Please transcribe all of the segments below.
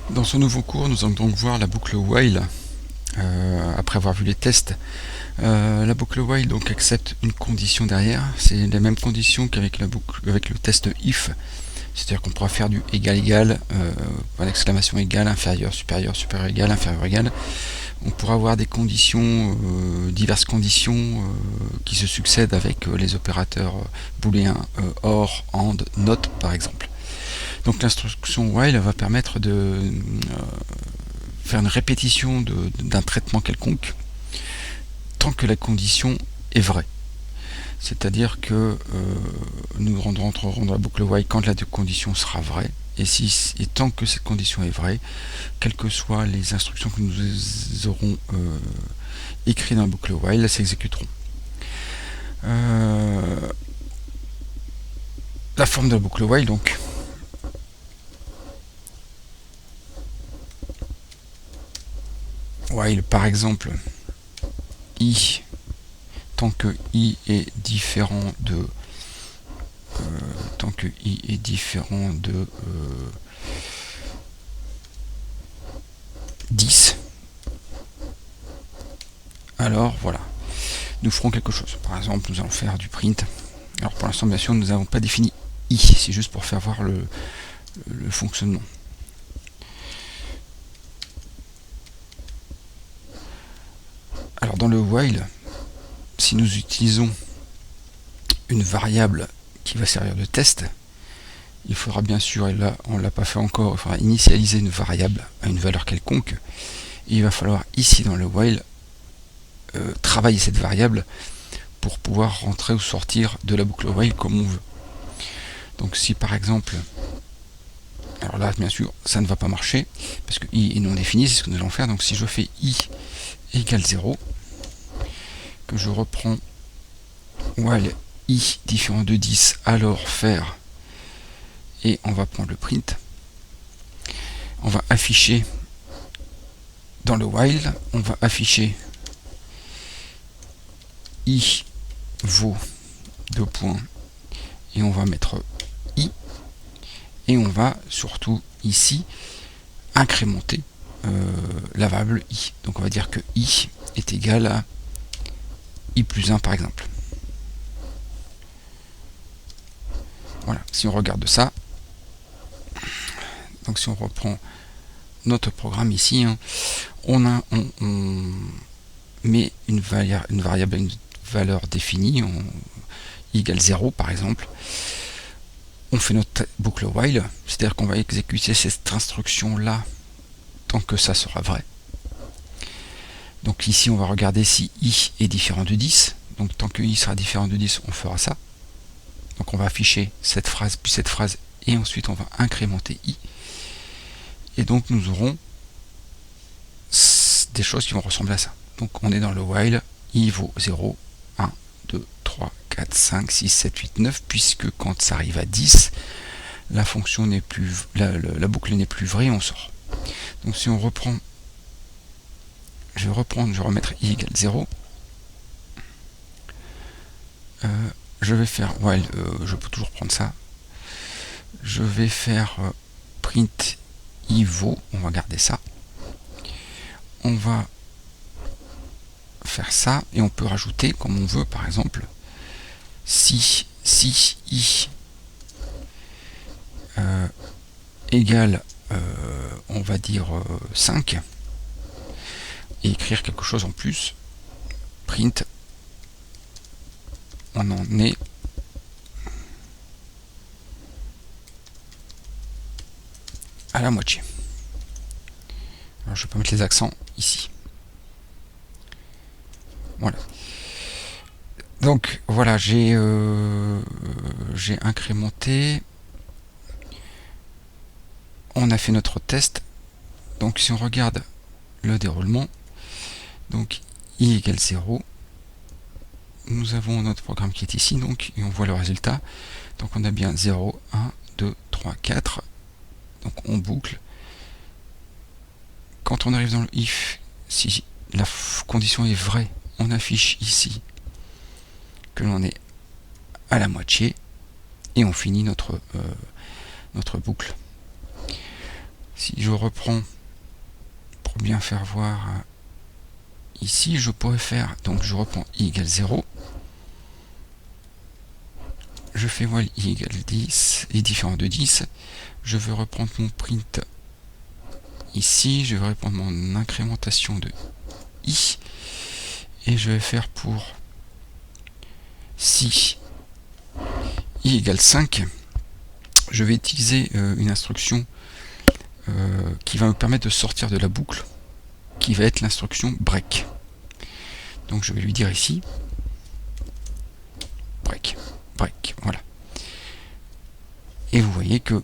Dans ce nouveau cours, nous allons donc voir la boucle while. Après avoir vu les tests, la boucle while donc accepte une condition derrière. C'est la même condition qu'avec la boucle, avec le test if. C'est-à-dire qu'on pourra faire du égal égal, point d'exclamation égal, inférieur, supérieur, supérieur égal, inférieur égal. On pourra avoir des conditions, diverses conditions qui se succèdent avec les opérateurs booléens or, and, not par exemple. Donc l'instruction while va permettre de faire une répétition d'un traitement quelconque tant que la condition est vraie. C'est-à-dire que nous rentrerons dans la boucle while quand la condition sera vraie, et tant que cette condition est vraie, quelles que soient les instructions que nous aurons écrites dans la boucle while, elles s'exécuteront. La forme de la boucle while, donc, while par exemple i, tant que i est différent de 10, alors voilà, nous ferons quelque chose. Par exemple, nous allons faire du print. Alors pour l'instant, bien sûr, nous n'avons pas défini i, c'est juste pour faire voir le fonctionnement. Alors dans le while, si nous utilisons une variable qui va servir de test, il faudra bien sûr, et là on ne l'a pas fait encore, il faudra initialiser une variable à une valeur quelconque, et il va falloir ici dans le while travailler cette variable pour pouvoir rentrer ou sortir de la boucle while comme on veut. Donc si par exemple, alors là bien sûr ça ne va pas marcher parce que i est non défini, c'est ce que nous allons faire. Donc si je fais i égale 0, que je reprends while i différent de 10, alors faire, et on va prendre le print, on va afficher dans le while, on va afficher i vaut 2 points, et on va mettre i, et on va surtout ici incrémenter la variable i. Donc on va dire que i est égal à i plus 1 par exemple. Voilà, si on regarde ça, donc si on reprend notre programme ici, hein, on met une variable à une valeur définie, i égale 0 par exemple. On fait notre boucle while, c'est-à-dire qu'on va exécuter cette instruction là tant que ça sera vrai. Donc ici on va regarder si i est différent de 10, donc tant que i sera différent de 10, on fera ça. Donc on va afficher cette phrase puis cette phrase, et ensuite on va incrémenter i, et donc nous aurons des choses qui vont ressembler à ça. Donc on est dans le while, i vaut 0, 1, 2, 3, 4, 5, 6, 7, 8, 9, puisque quand ça arrive à 10, la fonction n'est plus, la boucle n'est plus vraie, on sort. Donc si on reprend, je vais remettre i égale 0, je vais faire while, je peux toujours prendre ça, je vais faire print i vaut, on va garder ça, on va faire ça, et on peut rajouter comme on veut, par exemple si i égale on va dire 5, et écrire quelque chose en plus, print on en est à la moitié. Alors je peux mettre les accents ici. Voilà. Donc voilà, j'ai incrémenté. On a fait notre test. Donc si on regarde le déroulement, donc i égale 0, nous avons notre programme qui est ici, donc, et on voit le résultat. Donc on a bien 0, 1, 2, 3, 4. Donc on boucle. Quand on arrive dans le if, si la condition est vraie, on affiche ici que l'on est à la moitié, et on finit notre boucle. si je reprends pour bien faire voir ici, je pourrais faire, donc je reprends i égale 0, je fais while i égale 10, i différent de 10, je vais reprendre mon print ici, je vais reprendre mon incrémentation de i, et je vais faire pour si i égale 5, je vais utiliser une instruction qui va me permettre de sortir de la boucle, qui va être l'instruction break. Donc je vais lui dire ici break, break, voilà. Et vous voyez que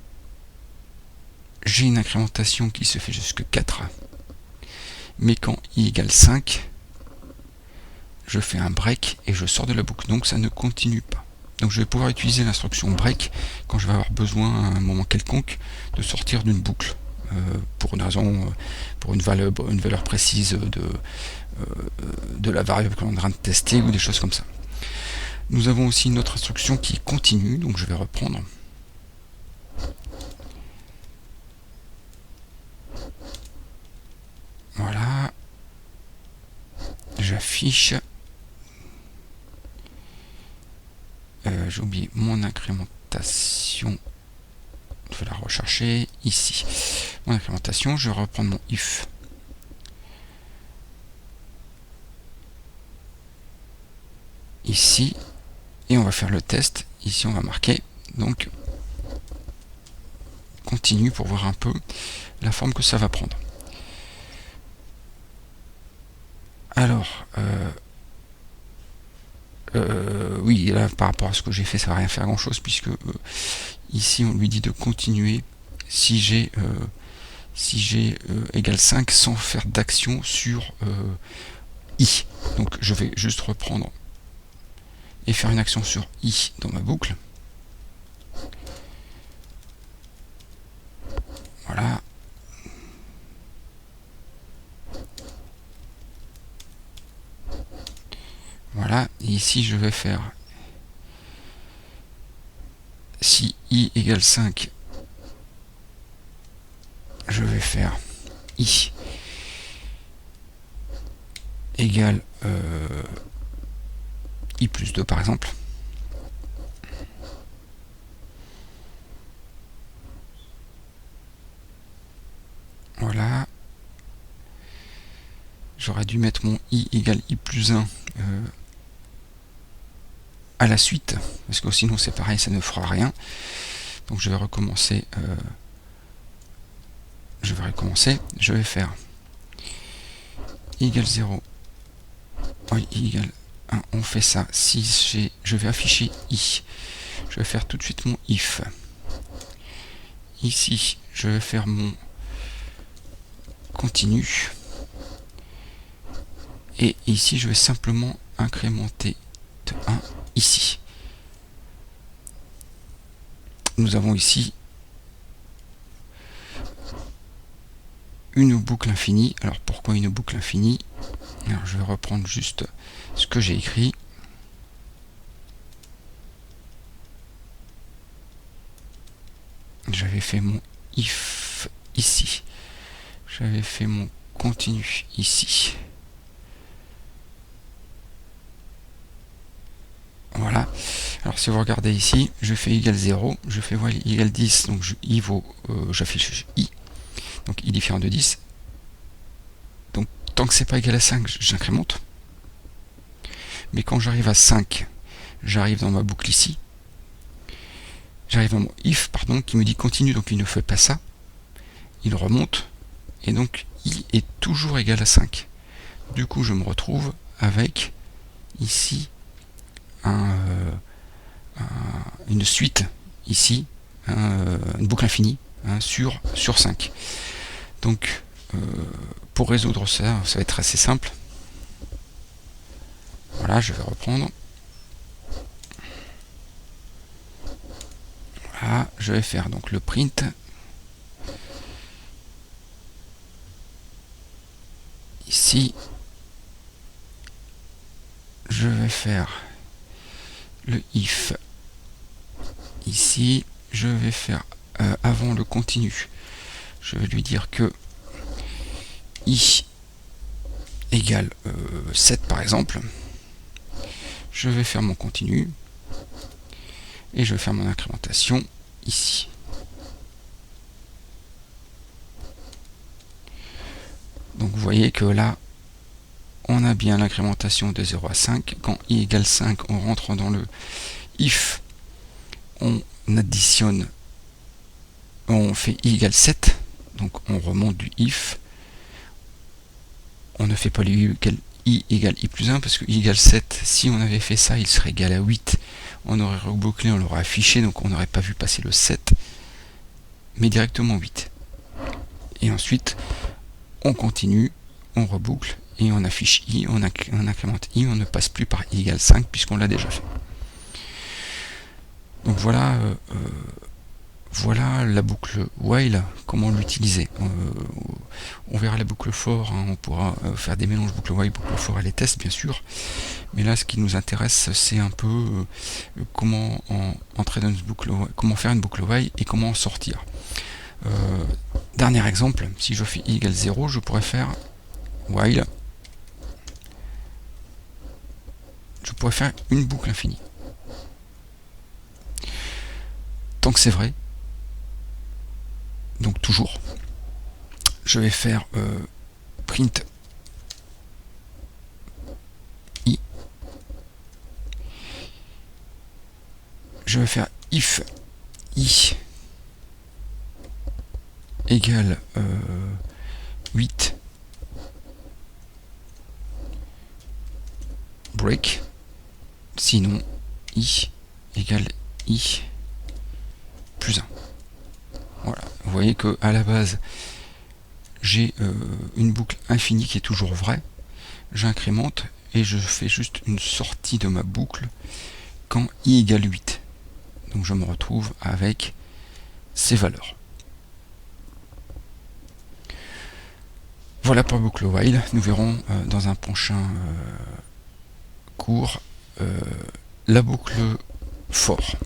j'ai une incrémentation qui se fait jusque 4, mais quand i égale 5, je fais un break et je sors de la boucle, donc ça ne continue pas. Donc je vais pouvoir utiliser l'instruction break quand je vais avoir besoin à un moment quelconque de sortir d'une boucle, pour une raison, pour une valeur précise de la variable que l'on est en train de tester ou des choses comme ça. Nous avons aussi une autre instruction qui continue, donc je vais reprendre. Voilà, j'affiche, j'ai oublié mon incrémentation, je vais la rechercher ici, mon incrémentation, je vais reprendre mon if ici, et on va faire le test. Ici on va marquer donc continue pour voir un peu la forme que ça va prendre. Alors oui, là par rapport à ce que j'ai fait, ça va rien faire grand chose, puisque ici on lui dit de continuer si j'ai égale 5 sans faire d'action sur i. Donc je vais juste reprendre et faire une action sur i dans ma boucle. Voilà. Voilà, et ici je vais faire si i égale 5, je vais faire i égale i plus 2 par exemple. Voilà. J'aurais dû mettre mon i égale i plus 1 à la suite, parce que sinon c'est pareil, ça ne fera rien. Donc je vais recommencer. Je vais faire i égale 0, oui, i égale 1, on fait ça. Si je vais afficher i, je vais faire tout de suite mon if. Ici, je vais faire mon continue. Et ici, je vais simplement incrémenter de 1 ici. Nous avons ici une boucle infinie. Alors pourquoi une boucle infinie? Alors je vais reprendre juste ce que j'ai écrit. J'avais fait mon if ici. J'avais fait mon continue ici. Voilà. Alors si vous regardez ici, je fais égale 0, je fais while égale 10, donc j'affiche i, donc i différent de 10. Donc tant que c'est pas égal à 5, j'incrémente. Mais quand j'arrive à 5, j'arrive dans ma boucle ici. J'arrive dans mon if, pardon, qui me dit continue, donc il ne fait pas ça. Il remonte, et donc i est toujours égal à 5. Du coup, je me retrouve avec ici une suite ici, une boucle infinie sur 5. Donc pour résoudre ça, ça va être assez simple. Voilà, je vais reprendre. Voilà, je vais faire donc le print. Ici, je vais faire le if. Ici, je vais faire avant le continue. je vais lui dire que i égale 7 par exemple. Je vais faire mon continu et je vais faire mon incrémentation ici. Donc vous voyez que là, on a bien l'incrémentation de 0 à 5. Quand i égale 5, on rentre dans le if, on additionne, on fait i égale 7, donc on remonte du if. On ne fait pas i égale i plus 1, parce que i égale 7, si on avait fait ça, il serait égal à 8. On aurait rebouclé, on l'aurait affiché, donc on n'aurait pas vu passer le 7, mais directement 8. Et ensuite, on continue, on reboucle, et on affiche i, on incrémente i, on ne passe plus par i égale 5, puisqu'on l'a déjà fait. Donc voilà, voilà la boucle while, comment l'utiliser. On verra la boucle for, hein, on pourra faire des mélanges boucle while, boucle for et les tests bien sûr. Mais là ce qui nous intéresse c'est un peu comment entrer dans une boucle, comment faire une boucle while et comment en sortir. Dernier exemple, si je fais i égale 0, je pourrais faire while, je pourrais faire une boucle infinie. Tant que c'est vrai, donc toujours, je vais faire print i, je vais faire if i égale 8 break, sinon i égale i plus 1. Voilà, vous voyez que à la base j'ai une boucle infinie qui est toujours vraie, j'incrémente et je fais juste une sortie de ma boucle quand i égale 8. Donc je me retrouve avec ces valeurs. Voilà pour boucle while. Nous verrons dans un prochain cours la boucle for.